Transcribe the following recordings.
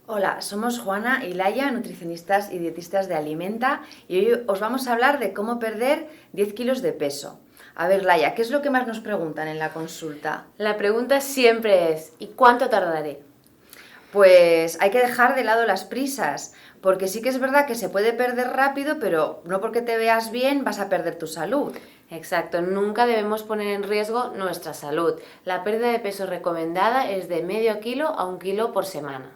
Hola, somos Juana y Laia, nutricionistas y dietistas de Alimenta, y hoy os vamos a hablar de cómo perder 10 kilos de peso. A ver, Laia, ¿qué es lo que más nos preguntan en la consulta? La pregunta siempre es, ¿y cuánto tardaré? Pues hay que dejar de lado las prisas, porque sí que es verdad que se puede perder rápido, pero no porque te veas bien vas a perder tu salud. Exacto, nunca debemos poner en riesgo nuestra salud. La pérdida de peso recomendada es de medio kilo a 1 kilo por semana.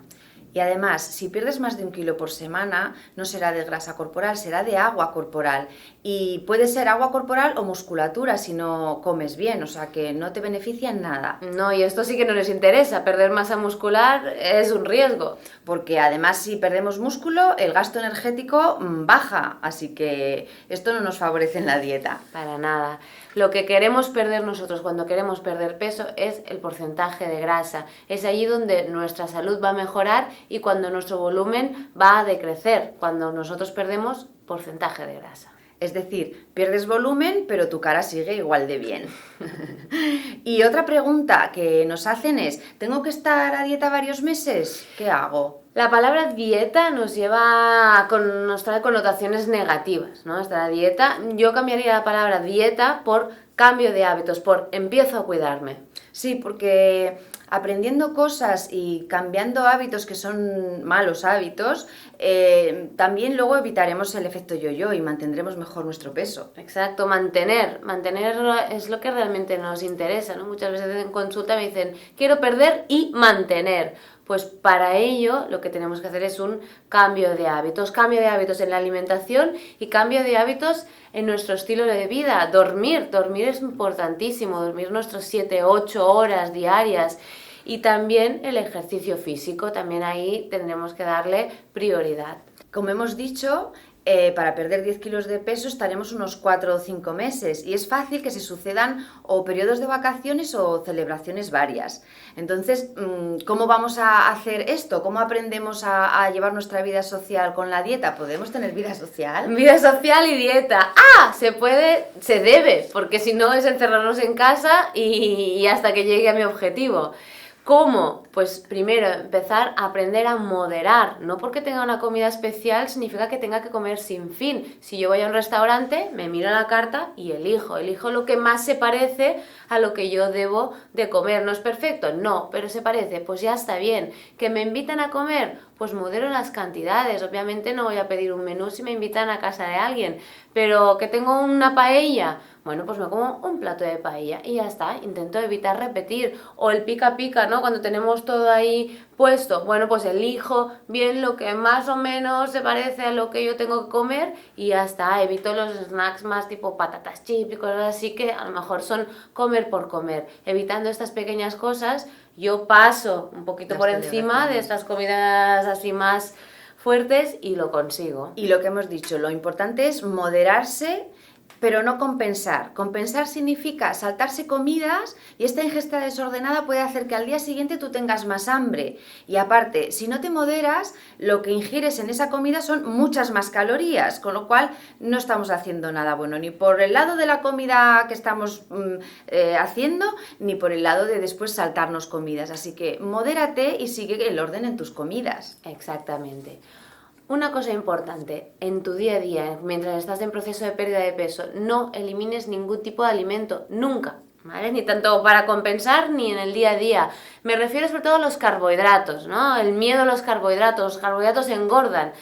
Y además, si pierdes más de 1 kilo por semana, no será de grasa corporal, será de agua corporal. Y puede ser agua corporal o musculatura si no comes bien, o sea que no te beneficia en nada. No, y esto sí que no les interesa, perder masa muscular es un riesgo. Porque además si perdemos músculo, el gasto energético baja, así que esto no nos favorece en la dieta. Para nada. Lo que queremos perder nosotros cuando queremos perder peso es el porcentaje de grasa. Es allí donde nuestra salud va a mejorar y cuando nuestro volumen va a decrecer, cuando nosotros perdemos porcentaje de grasa. Es decir, pierdes volumen, pero tu cara sigue igual de bien. Y otra pregunta que nos hacen es, ¿tengo que estar a dieta varios meses? ¿Qué hago? La palabra dieta nos trae connotaciones negativas, ¿no? Esta dieta, yo cambiaría la palabra dieta por cambio de hábitos, por empiezo a cuidarme. Sí, porque aprendiendo cosas y cambiando hábitos que son malos hábitos, también luego evitaremos el efecto yo-yo y mantendremos mejor nuestro peso. Exacto, mantener es lo que realmente nos interesa, ¿no? Muchas veces en consulta me dicen, quiero perder y mantener. Pues para ello lo que tenemos que hacer es un cambio de hábitos en la alimentación y cambio de hábitos en nuestro estilo de vida. Dormir es importantísimo, dormir nuestras 7-8 horas diarias. Y también el ejercicio físico, también ahí tendremos que darle prioridad. Como hemos dicho, para perder 10 kilos de peso estaremos unos 4 o 5 meses y es fácil que se sucedan o periodos de vacaciones o celebraciones varias. Entonces, ¿cómo vamos a hacer esto? ¿Cómo aprendemos a llevar nuestra vida social con la dieta? ¿Podemos tener vida social? Vida social y dieta. Se debe, porque si no es encerrarnos en casa y hasta que llegue a mi objetivo. ¿Cómo? Pues primero empezar a aprender a moderar. No porque tenga una comida especial significa que tenga que comer sin fin. Si yo voy a un restaurante, me miro la carta y elijo lo que más se parece a lo que yo debo de comer. ¿No es perfecto? No, pero se parece, pues ya está bien. ¿Que me invitan a comer? Pues modero las cantidades. Obviamente no voy a pedir un menú si me invitan a casa de alguien, pero que tengo una paella, bueno, pues me como un plato de paella y ya está. Intento evitar repetir. O el pica pica, ¿no? Cuando tenemos todo ahí puesto, bueno, pues elijo bien lo que más o menos se parece a lo que yo tengo que comer y ya está. Evito los snacks más tipo patatas chips y cosas así que a lo mejor son comer por comer. Evitando estas pequeñas cosas, yo paso un poquito por encima de estas comidas así más fuertes y lo consigo. Y lo que hemos dicho, lo importante es moderarse, pero no compensar. Compensar significa saltarse comidas y esta ingesta desordenada puede hacer que al día siguiente tú tengas más hambre. Y aparte, si no te moderas, lo que ingieres en esa comida son muchas más calorías, con lo cual no estamos haciendo nada bueno, ni por el lado de la comida que estamos haciendo, ni por el lado de después saltarnos comidas. Así que modérate y sigue el orden en tus comidas. Exactamente. Una cosa importante, en tu día a día, mientras estás en proceso de pérdida de peso, no elimines ningún tipo de alimento, nunca, ¿vale? Ni tanto para compensar ni en el día a día. Me refiero sobre todo a los carbohidratos, ¿no? El miedo a los carbohidratos engordan.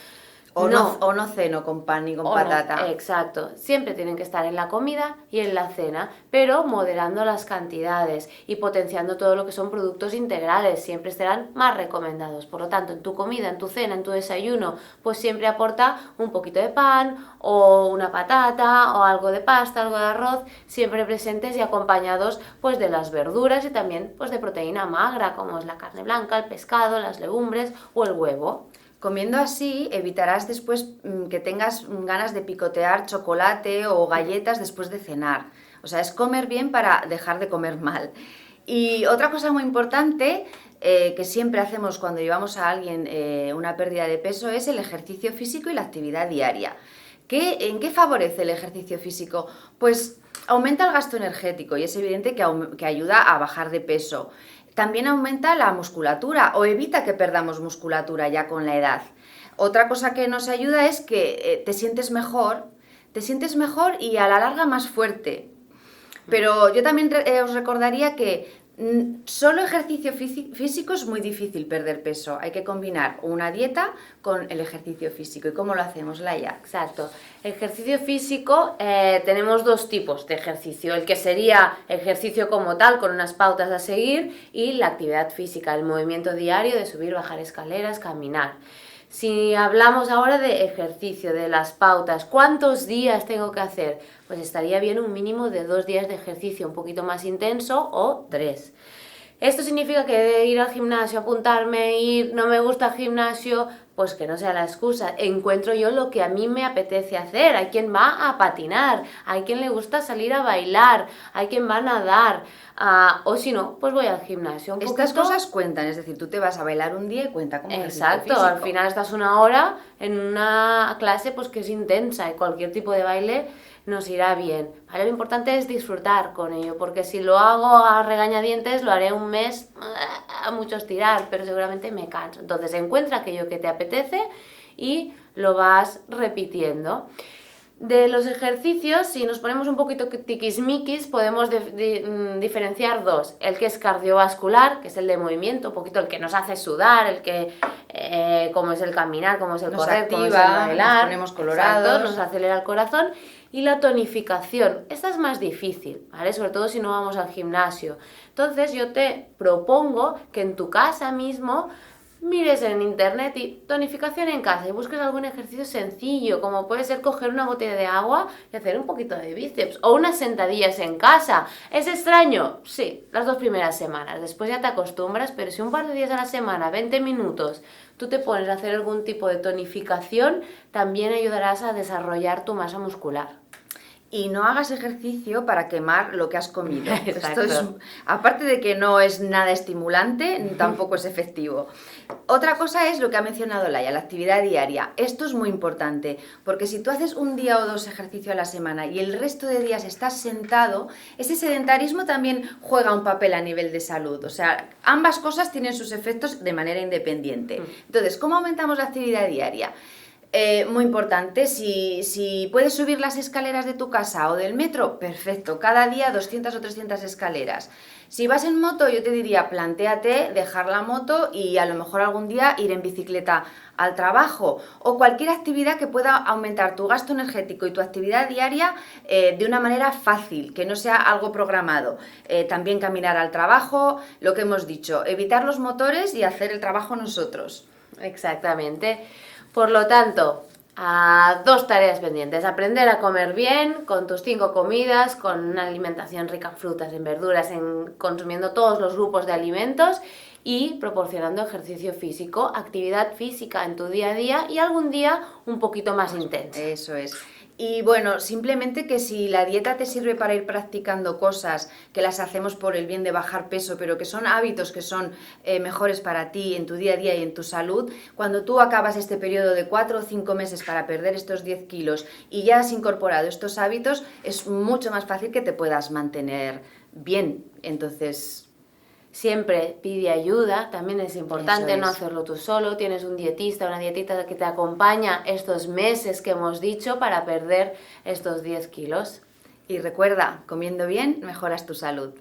O no ceno con pan ni con patata. No, exacto. Siempre tienen que estar en la comida y en la cena, pero moderando las cantidades y potenciando todo lo que son productos integrales. Siempre serán más recomendados. Por lo tanto, en tu comida, en tu cena, en tu desayuno, pues siempre aporta un poquito de pan o una patata o algo de pasta, algo de arroz, siempre presentes y acompañados pues de las verduras y también pues de proteína magra, como es la carne blanca, el pescado, las legumbres o el huevo. Comiendo así evitarás después que tengas ganas de picotear chocolate o galletas después de cenar. O sea, es comer bien para dejar de comer mal. Y otra cosa muy importante que siempre hacemos cuando llevamos a alguien una pérdida de peso es el ejercicio físico y la actividad diaria. ¿En qué favorece el ejercicio físico? Pues aumenta el gasto energético y es evidente que ayuda a bajar de peso. también aumenta la musculatura o evita que perdamos musculatura ya con la edad. Otra cosa que nos ayuda es que te sientes mejor y a la larga más fuerte. Pero yo también os recordaría que solo ejercicio físico es muy difícil perder peso. Hay que combinar una dieta con el ejercicio físico. ¿Y cómo lo hacemos, Laia? Exacto. Ejercicio físico, tenemos dos tipos de ejercicio. El que sería ejercicio como tal, con unas pautas a seguir, y la actividad física, el movimiento diario de subir, bajar escaleras, caminar. Si hablamos ahora de ejercicio, de las pautas, ¿cuántos días tengo que hacer? Pues estaría bien un mínimo de 2 días de ejercicio un poquito más intenso o 3. ¿Esto significa que ir al gimnasio, apuntarme, ir, no me gusta el gimnasio? Pues que no sea la excusa. Encuentro yo lo que a mí me apetece hacer. Hay quien va a patinar, hay quien le gusta salir a bailar, hay quien va a nadar, o si no, pues voy al gimnasio. Estas cosas cuentan, es decir, tú te vas a bailar un día y cuenta como ejercicio Exacto, físico. Al final estás una hora en una clase pues que es intensa y cualquier tipo de baile nos irá bien, ¿vale? Lo importante es disfrutar con ello, porque si lo hago a regañadientes lo haré un mes a mucho estirar, pero seguramente me canso. Entonces encuentra aquello que te apetece y lo vas repitiendo. De los ejercicios, si nos ponemos un poquito tiquismiquis, podemos diferenciar dos. El que es cardiovascular, que es el de movimiento, un poquito el que nos hace sudar, el que, como es el caminar, como es el correr, como es el bailar, nos ponemos colorados, exacto, nos acelera el corazón. Y la tonificación, esta es más difícil, ¿vale? Sobre todo si no vamos al gimnasio. Entonces yo te propongo que en tu casa mismo mires en internet y tonificación en casa y busques algún ejercicio sencillo, como puede ser coger una botella de agua y hacer un poquito de bíceps o unas sentadillas en casa. ¿Es extraño? Sí, las 2 primeras semanas. Después ya te acostumbras, pero si un par de días a la semana, 20 minutos, tú te pones a hacer algún tipo de tonificación, también ayudarás a desarrollar tu masa muscular. Y no hagas ejercicio para quemar lo que has comido. Exacto. Esto es, aparte de que no es nada estimulante, tampoco es efectivo. Otra cosa es lo que ha mencionado Laia, la actividad diaria. Esto es muy importante, porque si tú haces un día o 2 ejercicio a la semana y el resto de días estás sentado, ese sedentarismo también juega un papel a nivel de salud. O sea, ambas cosas tienen sus efectos de manera independiente. Entonces, ¿cómo aumentamos la actividad diaria? Muy importante, si puedes subir las escaleras de tu casa o del metro, perfecto, cada día 200 o 300 escaleras. Si vas en moto, yo te diría, plantéate dejar la moto y a lo mejor algún día ir en bicicleta al trabajo o cualquier actividad que pueda aumentar tu gasto energético y tu actividad diaria de una manera fácil, que no sea algo programado. También caminar al trabajo, lo que hemos dicho, evitar los motores y hacer el trabajo nosotros. Exactamente. Por lo tanto, 2 tareas pendientes. Aprender a comer bien, con tus 5 comidas, con una alimentación rica en frutas, en verduras, consumiendo todos los grupos de alimentos y proporcionando ejercicio físico, actividad física en tu día a día y algún día un poquito más intensa. Eso es. Y bueno, simplemente que si la dieta te sirve para ir practicando cosas que las hacemos por el bien de bajar peso, pero que son hábitos que son mejores para ti en tu día a día y en tu salud, cuando tú acabas este periodo de 4 o 5 meses para perder estos 10 kilos y ya has incorporado estos hábitos, es mucho más fácil que te puedas mantener bien. Entonces, siempre pide ayuda, también es importante no hacerlo tú solo, tienes un dietista, una dietista que te acompaña estos meses que hemos dicho para perder estos 10 kilos. Y recuerda, comiendo bien mejoras tu salud.